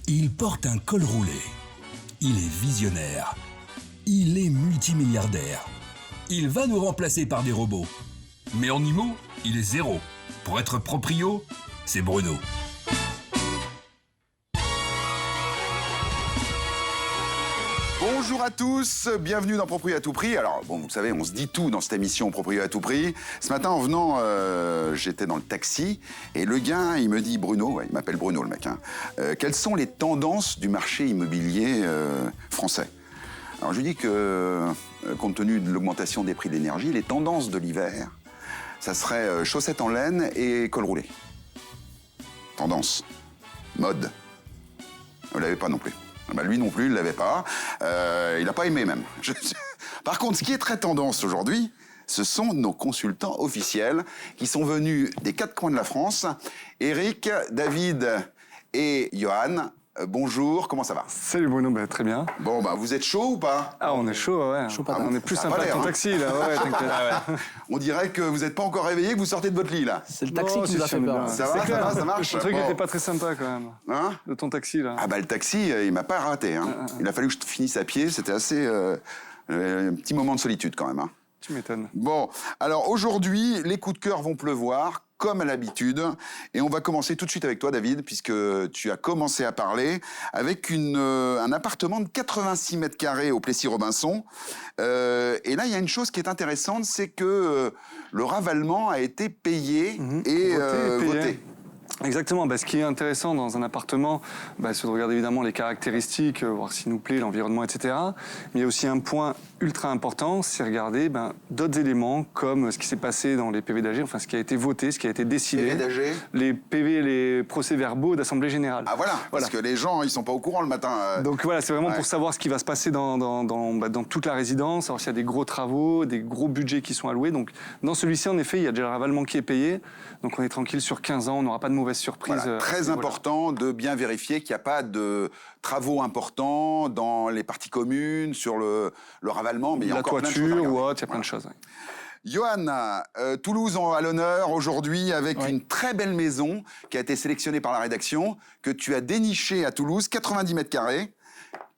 Il porte un col roulé. Il est visionnaire. Il est multimilliardaire. Il va nous remplacer par des robots. Mais en IMO, il est zéro. Pour être proprio, c'est Bruno. Bonjour à tous, bienvenue dans Proprio à tout prix. Alors, bon, vous savez, on se dit tout dans cette émission Proprio à tout prix. Ce matin, en venant, j'étais dans le taxi et le gars, il me dit, Bruno, il m'appelle Bruno le mec, quelles sont les tendances du marché immobilier français ? Alors, je lui dis que, compte tenu de l'augmentation des prix de l'énergie, les tendances de l'hiver, ça serait chaussettes en laine et col roulé. Tendance. Mode. Vous l'avez pas non plus. Ben lui non plus, il ne l'avait pas. Il n'a pas aimé même. Par contre, ce qui est très tendance aujourd'hui, ce sont nos consultants officiels qui sont venus des quatre coins de la France. Eric, David et Johan. Bonjour, comment ça va ? Salut Bruno, très bien. Bon, vous êtes chaud ou pas ? Ah, on est chaud, ouais. Chaud on est plus sympa que ton taxi, là. Ouais, t'inquiète. On dirait que vous n'êtes pas encore réveillé, que vous sortez de votre lit, là. C'est le taxi qui nous a fait peur. Ça va, ça marche. Le truc n'était pas très sympa, quand même. Hein ? De ton taxi, là. Ah, le taxi, il m'a pas raté. Il a fallu que je finisse à pied. C'était assez... un petit moment de solitude, quand même. Tu m'étonnes. Bon, alors aujourd'hui, les coups de cœur vont pleuvoir, comme à l'habitude. Et on va commencer tout de suite avec toi, David, puisque tu as commencé à parler avec un appartement de 86 mètres carrés au Plessis-Robinson. Et là, il y a une chose qui est intéressante, c'est que le ravalement a été payé et voté. Exactement. Ce qui est intéressant dans un appartement, c'est de regarder évidemment les caractéristiques, voir s'il nous plaît, l'environnement, etc. Mais il y a aussi un point ultra important, c'est regarder d'autres éléments comme ce qui s'est passé dans les PV d'AG, enfin ce qui a été voté, ce qui a été décidé. PV d'AG ? Les PV, les procès-verbaux d'Assemblée Générale. Ah voilà, parce que les gens, ils sont pas au courant le matin. Donc voilà, c'est vraiment pour savoir ce qui va se passer dans toute la résidence, savoir s'il y a des gros travaux, des gros budgets qui sont alloués. Donc dans celui-ci, en effet, il y a déjà le ravalement qui est payé. Donc on est tranquille sur 15 ans, on n'aura pas de mauvaise surprise. Voilà, très important de bien vérifier qu'il n'y a pas de travaux importants dans les parties communes, sur le ravalement, mais il y a encore plein de choses à regarder. Ou autre, il y a plein de choses. Johan, Toulouse à l'honneur aujourd'hui avec une très belle maison qui a été sélectionnée par la rédaction, que tu as dénichée à Toulouse, 90 mètres carrés.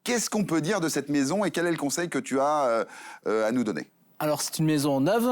Qu'est-ce qu'on peut dire de cette maison et quel est le conseil que tu as à nous donner ? Alors, c'est une maison neuve,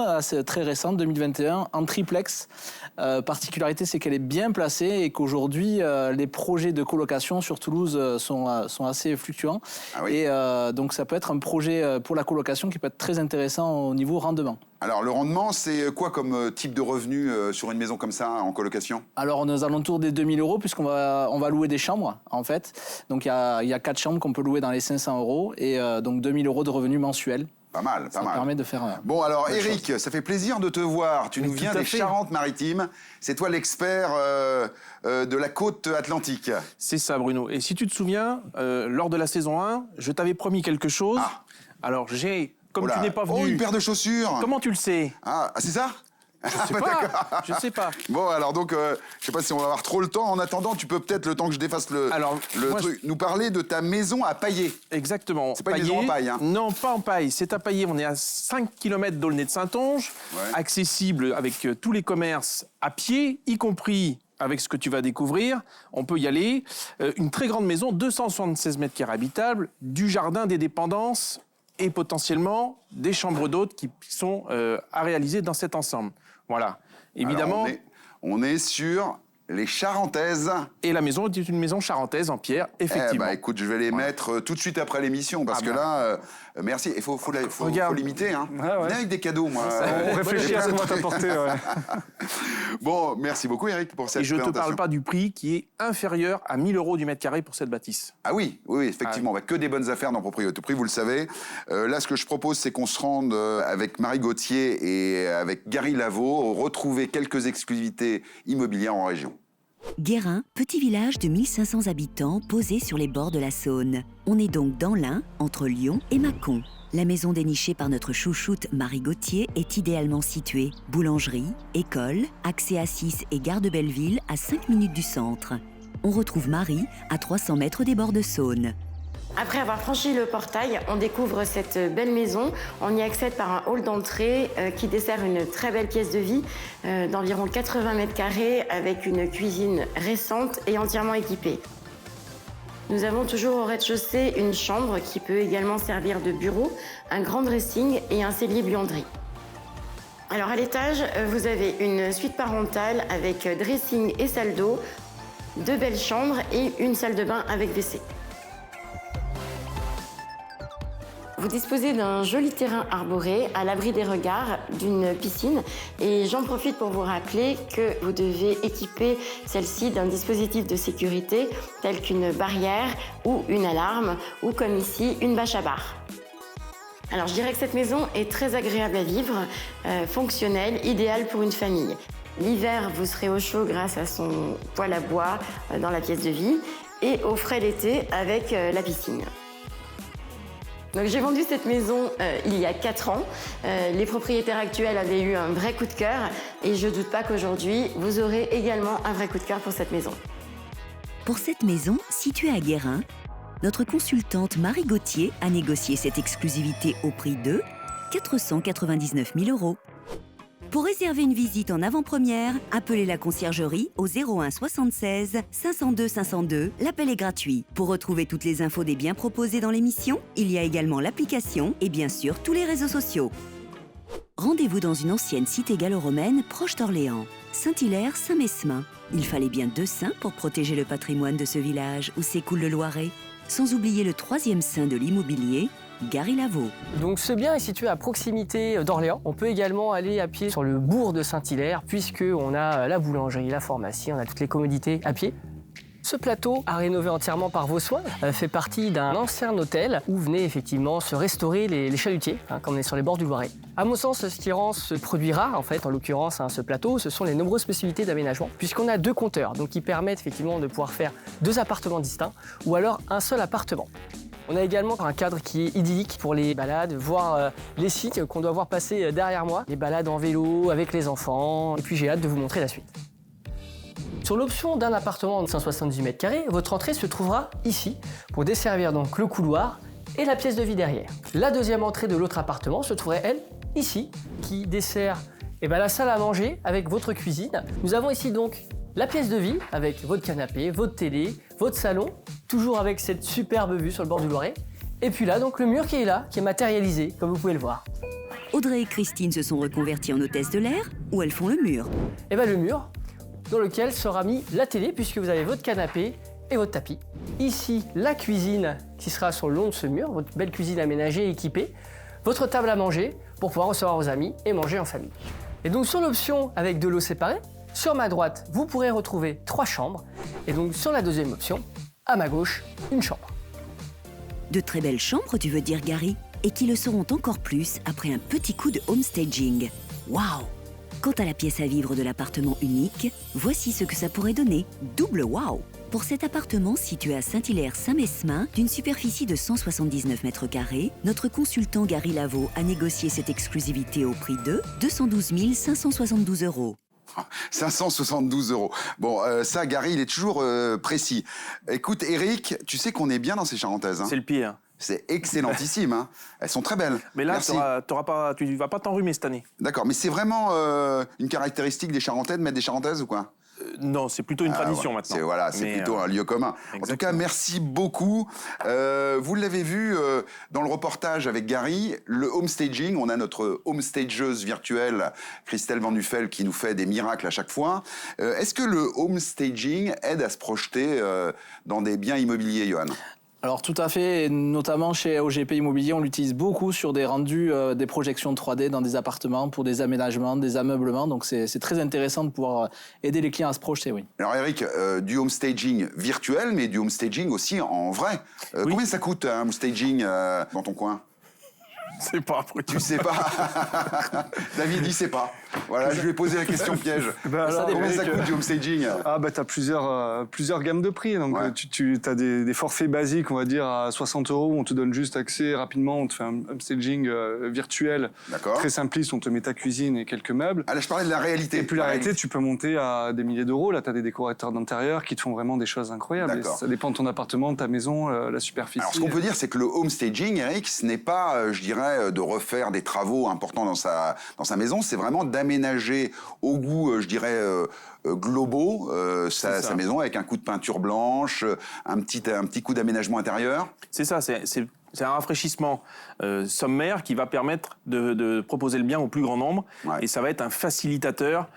très récente, 2021, en triplex. Particularité, c'est qu'elle est bien placée et qu'aujourd'hui, les projets de colocation sur Toulouse sont assez fluctuants. Ah oui. Et donc, ça peut être un projet pour la colocation qui peut être très intéressant au niveau rendement. Alors, le rendement, c'est quoi comme type de revenu sur une maison comme ça, en colocation ? Alors, on est aux alentours des 2 000 euros, puisqu'on va louer des chambres, en fait. Donc, il y a 4 chambres qu'on peut louer dans les 500 euros. Et donc, 2 000 euros de revenus mensuels. Pas mal, pas mal. Ça permet de faire... Bon, alors, Eric, ça fait plaisir de te voir. Tu nous viens des Charentes-Maritimes. C'est toi l'expert de la côte atlantique. C'est ça, Bruno. Et si tu te souviens, lors de la saison 1, je t'avais promis quelque chose. Ah. Alors, comme tu n'es pas venu... Oh, une paire de chaussures. Comment tu le sais ? Ah, c'est ça ? Je sais pas. Bon, alors donc, je sais pas si on va avoir trop le temps. En attendant, tu peux peut-être, le temps que je défasse le truc, nous parler de ta maison à Paillé. Exactement. C'est pas une maison en paille, hein ? Non, pas en paille. C'est à Paillé. On est à 5 km d'Aulnay-de-Saintonge, accessible avec tous les commerces à pied, y compris avec ce que tu vas découvrir. On peut y aller. Une très grande maison, 276 mètres carrés habitables, du jardin, des dépendances et potentiellement des chambres d'hôtes qui sont à réaliser dans cet ensemble. Voilà. Évidemment. Alors on est sur les Charentaises. Et la maison est une maison charentaise en pierre, effectivement. Écoute, je vais les mettre tout de suite après l'émission parce que là, merci. Il faut limiter. Hein. Ah ouais. Viens avec des cadeaux, moi. On réfléchit à ce qu'on va t'apporter. Bon, merci beaucoup, Eric, pour cette présentation. Et je ne te parle pas du prix qui est inférieur à 1 000 euros du mètre carré pour cette bâtisse. Ah oui, effectivement. Que des bonnes affaires dans Proprio à tout prix, vous le savez. Là, ce que je propose, c'est qu'on se rende avec Marie Gauthier et avec Gary Lavaux, retrouver quelques exclusivités immobilières en région. Guérin, petit village de 1500 habitants posé sur les bords de la Saône. On est donc dans l'Ain, entre Lyon et Mâcon. La maison dénichée par notre chouchoute Marie Gauthier est idéalement située. Boulangerie, école, accès à 6 et gare de Belleville à 5 minutes du centre. On retrouve Marie à 300 mètres des bords de Saône. Après avoir franchi le portail, on découvre cette belle maison. On y accède par un hall d'entrée qui dessert une très belle pièce de vie d'environ 80 mètres carrés avec une cuisine récente et entièrement équipée. Nous avons toujours au rez-de-chaussée une chambre qui peut également servir de bureau, un grand dressing et un cellier buanderie. Alors à l'étage, vous avez une suite parentale avec dressing et salle d'eau, 2 belles chambres et une salle de bain avec WC. Vous disposez d'un joli terrain arboré à l'abri des regards d'une piscine et j'en profite pour vous rappeler que vous devez équiper celle-ci d'un dispositif de sécurité tel qu'une barrière ou une alarme ou comme ici une bâche à bar. Alors je dirais que cette maison est très agréable à vivre, fonctionnelle, idéale pour une famille. L'hiver, vous serez au chaud grâce à son poêle à bois dans la pièce de vie et au frais l'été avec la piscine. Donc j'ai vendu cette maison il y a 4 ans. Les propriétaires actuels avaient eu un vrai coup de cœur et je ne doute pas qu'aujourd'hui, vous aurez également un vrai coup de cœur pour cette maison. Pour cette maison, située à Guérin, notre consultante Marie Gauthier a négocié cette exclusivité au prix de 499 000 €. Pour réserver une visite en avant-première, appelez la conciergerie au 01 76 502 502. L'appel est gratuit. Pour retrouver toutes les infos des biens proposés dans l'émission, il y a également l'application et bien sûr tous les réseaux sociaux. Rendez-vous dans une ancienne cité gallo-romaine proche d'Orléans, Saint-Hilaire-Saint-Mesmin. Il fallait bien 2 saints pour protéger le patrimoine de ce village où s'écoule le Loiret. Sans oublier le 3e saint de l'immobilier, Gary Lavaux. Donc ce bien est situé à proximité d'Orléans. On peut également aller à pied sur le bourg de Saint-Hilaire puisqu'on a la boulangerie, la pharmacie, on a toutes les commodités à pied. Ce plateau, à rénover entièrement par vos soins, fait partie d'un ancien hôtel où venaient effectivement se restaurer les chalutiers, comme on est sur les bords du Loiret. À mon sens, ce qui rend ce produit rare, en fait, en l'occurrence ce plateau, ce sont les nombreuses possibilités d'aménagement, puisqu'on a 2 compteurs, donc qui permettent effectivement de pouvoir faire 2 appartements distincts ou alors un seul appartement. On a également un cadre qui est idyllique pour les balades, voir les sites qu'on doit voir passer derrière moi, les balades en vélo avec les enfants, et puis j'ai hâte de vous montrer la suite. Sur l'option d'un appartement de 178 mètres carrés, votre entrée se trouvera ici pour desservir donc le couloir et la pièce de vie derrière. La deuxième entrée de l'autre appartement se trouverait, elle, ici, qui dessert la salle à manger avec votre cuisine. Nous avons ici donc la pièce de vie avec votre canapé, votre télé, votre salon, toujours avec cette superbe vue sur le bord du Loiret. Et puis là, donc le mur qui est là, qui est matérialisé, comme vous pouvez le voir. Audrey et Christine se sont reconverties en hôtesses de l'air ou elles font le mur? Le mur dans lequel sera mis la télé puisque vous avez votre canapé et votre tapis. Ici, la cuisine qui sera sur le long de ce mur, votre belle cuisine aménagée et équipée, votre table à manger pour pouvoir recevoir vos amis et manger en famille. Et donc sur l'option avec 2 lots séparés, sur ma droite, vous pourrez retrouver 3 chambres et donc sur la deuxième option, à ma gauche, une chambre. De très belles chambres, tu veux dire, Gary? Et qui le seront encore plus après un petit coup de homestaging. Waouh! Quant à la pièce à vivre de l'appartement unique, voici ce que ça pourrait donner. Double waouh! Pour cet appartement situé à Saint-Hilaire-Saint-Mesmin, d'une superficie de 179 mètres carrés, notre consultant Gary Lavaux a négocié cette exclusivité au prix de 212 572 €. 572 €. Bon, ça, Gary, il est toujours précis. Écoute, Eric, tu sais qu'on est bien dans ces Charentaises. Hein. C'est le pire. C'est excellentissime. Hein. Elles sont très belles. Mais là, Merci. tu vas pas t'enrhumer cette année. D'accord, mais c'est vraiment une caractéristique des Charentais de mettre des Charentaises ou quoi? Non, c'est plutôt une tradition maintenant. C'est plutôt un lieu commun. Exactement. En tout cas, merci beaucoup. Vous l'avez vu dans le reportage avec Gary, le homestaging. On a notre homestageuse virtuelle, Christelle Van Nuffel, qui nous fait des miracles à chaque fois. Est-ce que le homestaging aide à se projeter dans des biens immobiliers, Johan ? Alors tout à fait, notamment chez OGP Immobilier, on l'utilise beaucoup sur des rendus, des projections 3D dans des appartements pour des aménagements, des ameublements. Donc c'est très intéressant de pouvoir aider les clients à se projeter, oui. Alors Eric, du homestaging virtuel, mais du homestaging aussi en vrai. Oui. Combien ça coûte un homestaging dans ton coin ? C'est pas après. Tu sais pas. David, il sait pas. Voilà, je lui ai posé la question piège. Combien ça coûte du homestaging ? T'as plusieurs gammes de prix. Donc tu as des forfaits basiques, on va dire, à 60 €, où on te donne juste accès rapidement, on te fait un homestaging virtuel, très simpliste, on te met ta cuisine et quelques meubles. Ah là, je parlais de la réalité. Et puis la réalité, tu peux monter à des milliers d'euros. Là, tu as des décorateurs d'intérieur qui te font vraiment des choses incroyables. Et ça dépend de ton appartement, de ta maison, la superficie. Alors, ce qu'on peut dire, c'est que le homestaging, Eric, ce n'est pas, je dirais, dirais, de refaire des travaux importants dans sa maison. C'est vraiment d'aménager au goût, je dirais, globaux sa maison avec un coup de peinture blanche, un petit coup d'aménagement intérieur. C'est ça, c'est un rafraîchissement sommaire qui va permettre de proposer le bien au plus grand nombre. Ouais. Et ça va être un facilitateur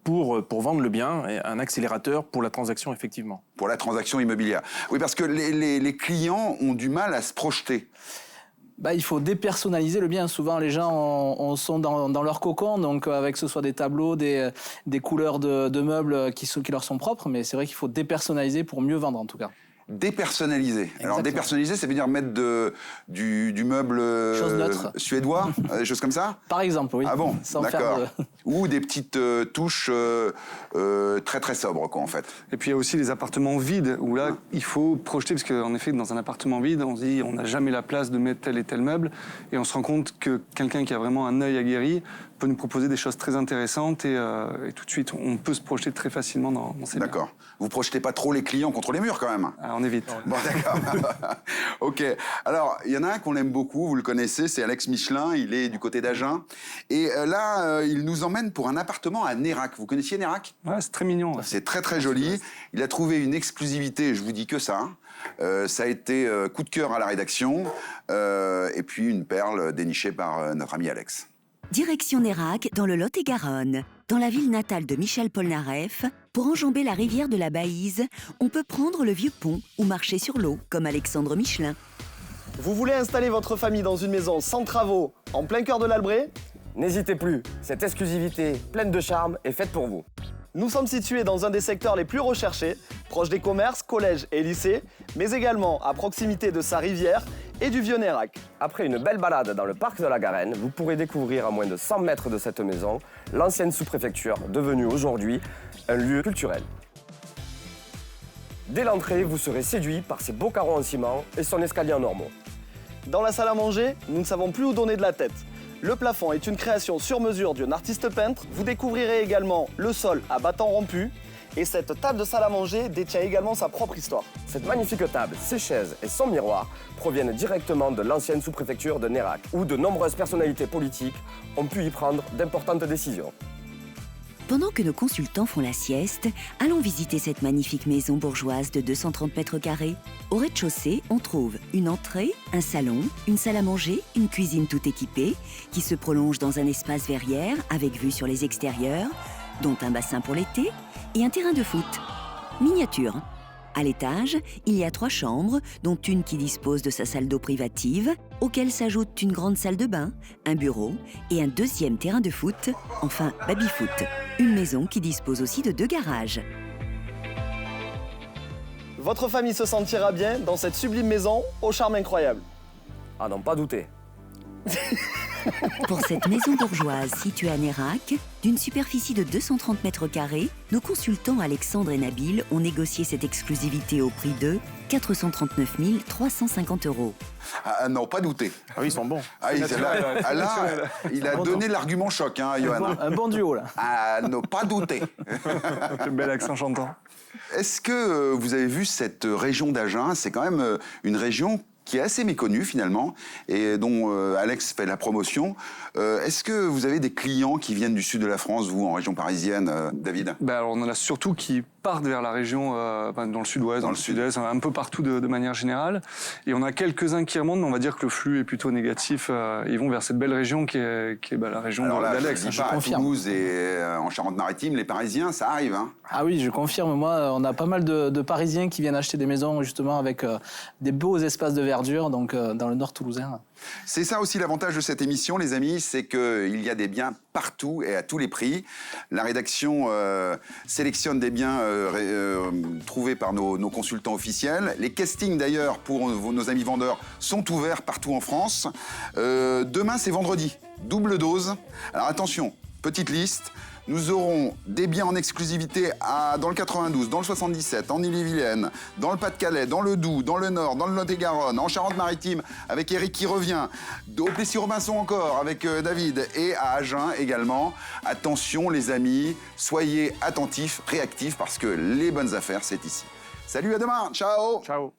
pour vendre le bien, et un accélérateur pour la transaction, effectivement. Pour la transaction immobilière. Oui, parce que les clients ont du mal à se projeter. Il faut dépersonnaliser le bien. Souvent, les gens sont dans leur cocon, donc avec que ce soit des tableaux, des couleurs de meubles qui leur sont propres, mais c'est vrai qu'il faut dépersonnaliser pour mieux vendre, en tout cas. Dépersonnaliser. Exactement. Alors dépersonnaliser, ça veut dire mettre du meuble suédois, des choses comme ça. Par exemple, oui. Ah bon, d'accord. Ou des petites touches très très sobres, quoi, en fait. Et puis il y a aussi les appartements vides, où là, il faut projeter, parce qu'en effet, dans un appartement vide, on se dit on n'a jamais la place de mettre tel et tel meuble, et on se rend compte que quelqu'un qui a vraiment un œil aguerri peut nous proposer des choses très intéressantes, et tout de suite, on peut se projeter très facilement dans ces biens. D'accord. Vous projetez pas trop les clients contre les murs, quand même. On évite. Bon, d'accord. Ok. Alors, il y en a un qu'on aime beaucoup, vous le connaissez, c'est Alex Michelin, il est du côté d'Agen. Et là, il nous emmène pour un appartement à Nérac. Vous connaissiez Nérac ? Ouais, c'est très mignon. Ouais. C'est très très joli. Il a trouvé une exclusivité, je vous dis que ça. Ça a été coup de cœur à la rédaction. Et puis une perle dénichée par notre ami Alex. Direction Nérac, dans le Lot-et-Garonne. Dans la ville natale de Michel Polnareff, pour enjamber la rivière de la Baïse, on peut prendre le vieux pont ou marcher sur l'eau, comme Alexandre Michelin. Vous voulez installer votre famille dans une maison sans travaux, en plein cœur de l'Albret ? N'hésitez plus, cette exclusivité pleine de charme est faite pour vous. Nous sommes situés dans un des secteurs les plus recherchés, proche des commerces, collèges et lycées, mais également à proximité de sa rivière et du vieux Nérac. Après une belle balade dans le parc de la Garenne, vous pourrez découvrir à moins de 100 mètres de cette maison l'ancienne sous-préfecture, devenue aujourd'hui un lieu culturel. Dès l'entrée, vous serez séduit par ses beaux carreaux en ciment et son escalier en ormeau. Dans la salle à manger, nous ne savons plus où donner de la tête. Le plafond est une création sur mesure d'un artiste peintre. Vous découvrirez également le sol à battants rompus. Et cette table de salle à manger détient également sa propre histoire. Cette magnifique table, ses chaises et son miroir proviennent directement de l'ancienne sous-préfecture de Nérac, où de nombreuses personnalités politiques ont pu y prendre d'importantes décisions. Pendant que nos consultants font la sieste, allons visiter cette magnifique maison bourgeoise de 230 mètres carrés. Au rez-de-chaussée, on trouve une entrée, un salon, une salle à manger, une cuisine tout équipée, qui se prolonge dans un espace verrière avec vue sur les extérieurs, dont un bassin pour l'été, et un terrain de foot. Miniature. À l'étage, il y a 3 chambres, dont une qui dispose de sa salle d'eau privative, auquel s'ajoute une grande salle de bain, un bureau et un deuxième terrain de foot, enfin baby-foot. Une maison qui dispose aussi de 2 garages. Votre famille se sentira bien dans cette sublime maison au charme incroyable. À n'en pas douter. Pour cette maison bourgeoise située à Nérac, d'une superficie de 230 mètres carrés, nos consultants Alexandre et Nabil ont négocié cette exclusivité au prix de 439 350 €. Ah non, pas douter. Ah oui, ils sont bons. Ah, il a donné l'argument choc, hein, Johan. Un bon duo, là. Ah, ne pas douter. Quel bel accent chantant. Est-ce que vous avez vu cette région d'Agen ? C'est quand même une région qui est assez méconnue finalement et dont Alex fait la promotion. Est-ce que vous avez des clients qui viennent du sud de la France, vous, en région parisienne, David ? Alors on en a surtout qui partent vers la région, dans le sud-ouest, dans le sud-est, un peu partout de manière générale. Et on a quelques-uns qui remontent, mais on va dire que le flux est plutôt négatif. Ils vont vers cette belle région qui est la région d'Alex. Je confirme. À Toulouse et en Charente-Maritime, les Parisiens, ça arrive. Hein. Ah oui, je confirme. Moi, on a pas mal de Parisiens qui viennent acheter des maisons justement avec des beaux espaces de verdure, donc dans le nord toulousain. C'est ça aussi l'avantage de cette émission, les amis, c'est qu'il y a des biens partout et à tous les prix. La rédaction sélectionne des biens trouvés par nos consultants officiels. Les castings, d'ailleurs, pour nos amis vendeurs, sont ouverts partout en France. Demain, c'est vendredi. Double dose. Alors attention, petite liste. Nous aurons des biens en exclusivité dans le 92, dans le 77, en Ille-et-Vilaine, dans le Pas-de-Calais, dans le Doubs, dans le Nord, dans le Lot-et-Garonne, en Charente-Maritime, avec Eric qui revient, au Plessis-Robinson encore, avec David, et à Agen également. Attention les amis, soyez attentifs, réactifs, parce que les bonnes affaires, c'est ici. Salut, à demain, ciao. Ciao.